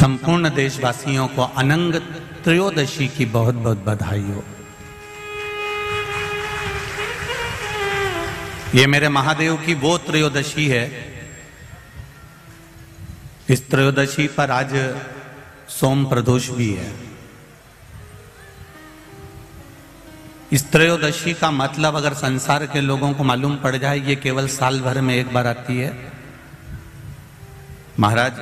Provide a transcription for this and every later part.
संपूर्ण देशवासियों को अनंग त्रयोदशी की बहुत बहुत बधाई हो। ये मेरे महादेव की वो त्रयोदशी है। इस त्रयोदशी पर आज सोम प्रदोष भी है। इस त्रयोदशी का मतलब अगर संसार के लोगों को मालूम पड़ जाए, ये केवल साल भर में एक बार आती है। महाराज,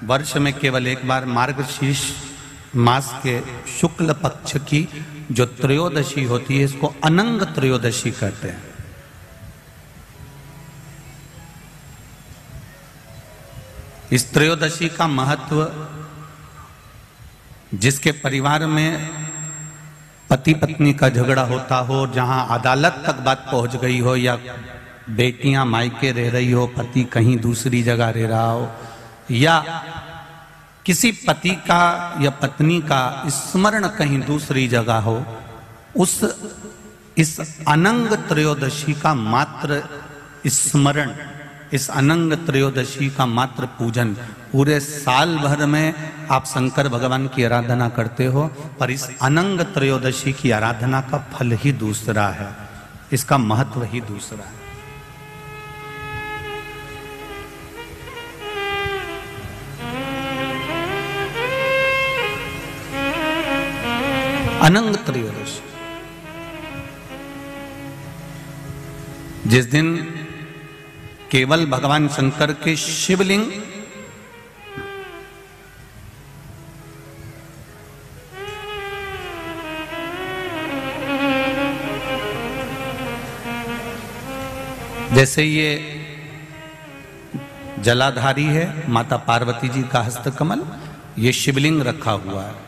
वर्ष में केवल एक बार मार्गशीर्ष मास के शुक्ल पक्ष की जो त्रयोदशी होती है, इसको अनंग त्रयोदशी कहते हैं। इस त्रयोदशी का महत्व, जिसके परिवार में पति पत्नी का झगड़ा होता हो, जहां अदालत तक बात पहुंच गई हो, या बेटियां मायके रह रही हो, पति कहीं दूसरी जगह रह रहा हो, या किसी पति का या पत्नी का स्मरण कहीं दूसरी जगह हो, इस अनंग त्रयोदशी का मात्र स्मरण, इस अनंग त्रयोदशी का मात्र पूजन, पूरे साल भर में आप शंकर भगवान की आराधना करते हो, पर इस अनंग त्रयोदशी की आराधना का फल ही दूसरा है, इसका महत्व ही दूसरा है। अनंग त्रयोदशी, जिस दिन केवल भगवान शंकर के शिवलिंग जैसे ये जलाधारी है माता पार्वती जी का हस्तकमल, ये शिवलिंग रखा हुआ है।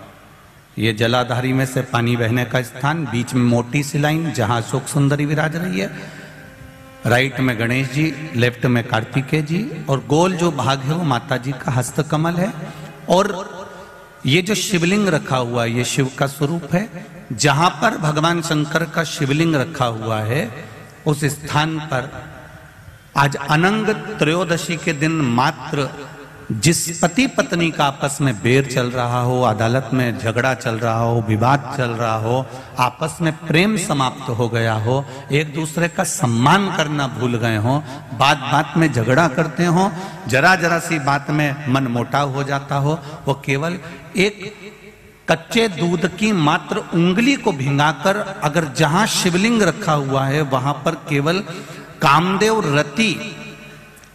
ये जलाधारी में से पानी बहने का स्थान, बीच में मोटी सी लाइन जहां अशोक सुंदरी विराज रही है, राइट में गणेश जी, लेफ्ट में कार्तिकेय जी, और गोल जो भाग है वो माता जी का हस्तकमल है। और ये जो शिवलिंग रखा हुआ है, ये शिव का स्वरूप है। जहां पर भगवान शंकर का शिवलिंग रखा हुआ है, उस स्थान पर आज अनंग त्रयोदशी के दिन मात्र जिस पति पत्नी का आपस में बैर चल रहा हो, अदालत में झगड़ा चल रहा हो, विवाद चल रहा हो, आपस में प्रेम समाप्त हो गया हो, एक दूसरे का सम्मान करना भूल गए हो, बात बात में झगड़ा करते हो, जरा जरा सी बात में मन मोटाव हो जाता हो, वो केवल एक कच्चे दूध की मात्र उंगली को भिंगाकर अगर जहां शिवलिंग रखा हुआ है वहां पर केवल कामदेव रति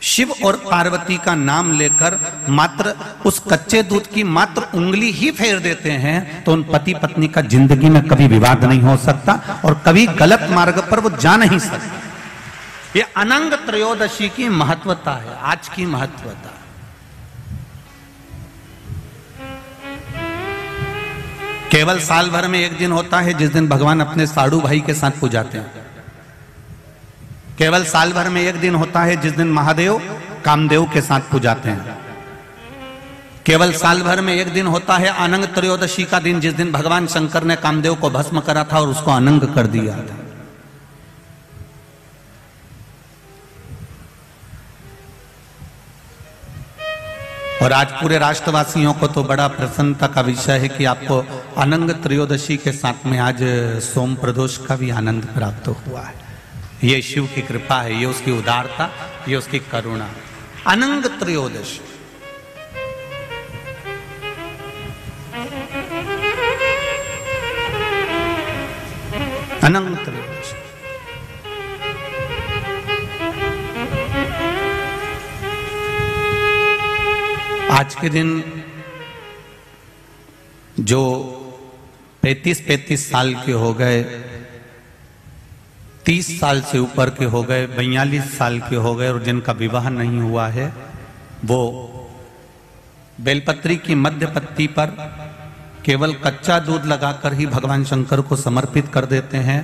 शिव और पार्वती का नाम लेकर मात्र उस कच्चे दूध की मात्र उंगली ही फेर देते हैं, तो उन पति पत्नी का जिंदगी में कभी विवाद नहीं हो सकता और कभी गलत मार्ग पर वो जा नहीं सकते। ये अनंग त्रयोदशी की महत्वता है, आज की महत्वता। केवल साल भर में एक दिन होता है जिस दिन भगवान अपने साड़ू भाई के साथ पूजाते हैं। केवल साल भर में एक दिन होता है जिस दिन महादेव कामदेव के साथ पूजाते हैं। केवल साल भर में एक दिन होता है अनंग त्रयोदशी का दिन, जिस दिन भगवान शंकर ने कामदेव को भस्म करा था और उसको अनंग कर दिया था। और आज पूरे राष्ट्रवासियों को तो बड़ा प्रसन्नता का विषय है कि आपको अनंग त्रयोदशी के साथ में आज सोम प्रदोष का भी आनंद प्राप्त हुआ है। ये शिव की कृपा है, ये उसकी उदारता, ये उसकी करुणा। अनंग त्रयोदशी, अनंग त्रयोदशी। आज के दिन जो 35 साल के हो गए, 30 साल से ऊपर के हो गए, 42 साल के हो गए और जिनका विवाह नहीं हुआ है, वो बेलपत्री की मध्य पत्ती पर केवल कच्चा दूध लगाकर ही भगवान शंकर को समर्पित कर देते हैं।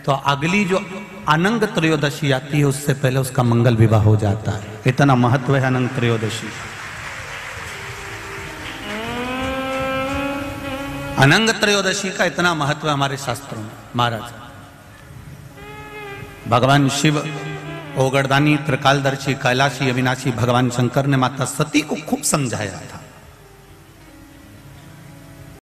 तो अगली जो अनंग त्रयोदशी आती है उससे पहले उसका मंगल विवाह हो जाता है। इतना महत्व है अनंग त्रयोदशी। अनंग त्रयोदशी का इतना महत्व है हमारे शास्त्रों में। महाराज, भगवान शिव ओगरदानी त्रिकालदर्शी कैलाशी अविनाशी भगवान शंकर ने माता सती को खूब समझाया था।